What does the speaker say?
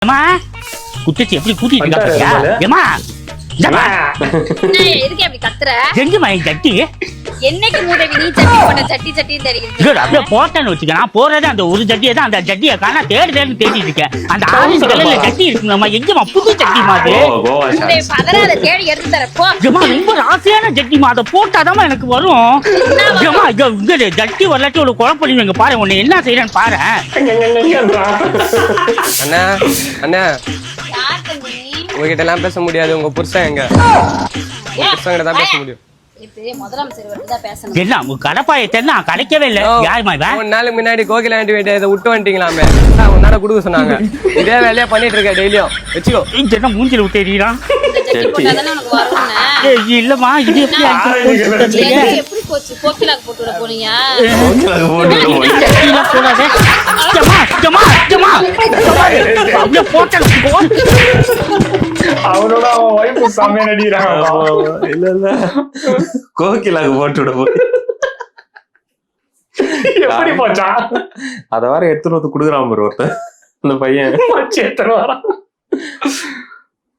ஏமா குட்டிச்சு எப்படி கூட்டிட்டு இருக்கா பாத்தியா? ஏமா ஏமா எதுக்கு அப்படி கத்துற? எங்கம்மா என் சட்டி? என்னைக்கு மூதேவி நீ சட்டி போட்ட சட்டி சட்டின்னு தெரியுது. இல்ல அப்படியே போட்டேன்னு வச்சுக்க. நான் போறது அந்த ஒரு சட்டியை தான். அந்த சட்டியை காணா தேடிட்டு இருக்கேன். அந்த ஆரஞ்சு கலர்ல சட்டி இருக்குங்கம்மா. எங்கம்மா புது சட்டி மாதிரி பதறாத தேடி எடுத்து தர போ. ஏமா ரொம்ப ராசியான சட்டிமா. அதை போட்டாதான் எனக்கு வரும். ஏமா இங்க சட்டி வரலாட்டி ஒரு குழப்பம் இங்க பாரு. உன்னை என்ன செய்யறேன்னு பாரு. அண்ணா அண்ணா யார் தம்பி? உங்ககிட்ட எல்லாம் பேச முடியாது. உங்க புருஷன் எங்க? புருஷன் கிட்ட தான் பேச முடியும். பெரிய முதலமைச்சர் வந்து தான் பேசணும். என்ன உங்க கடைப்பாயத்தை நான் கிடைக்கவே இல்லை. யாருமா இவன்? 3 நாளுக்கு முன்னாடி கோகில ஆண்டி வீட்டை இதை விட்டு வந்துட்டீங்களாமே. உன்னால கொடுக்க சொன்னாங்க. இதே வேலையா பண்ணிட்டு இருக்க டெய்லியும். வச்சுக்கோ. என்ன மூஞ்சில விட்டேறீங்களா? சட்டி போட்டாதானே உனக்கு வரும்னு. இல்லம்மா இது எப்படி எப்படி போச்சு? கோக்கிலாக்கு போட்டு விட போனீங்க? அவனோட வைஃப் செம்மையா நடிக்கிறாங்க. இல்ல கோகிலாக்கு போட்டு விட போய் எப்படி போச்சா? அத வேற எடுத்துட்டு வந்து குடுக்குறான் ஒருத்தன். அந்த பையன் எத்தனை வாரம்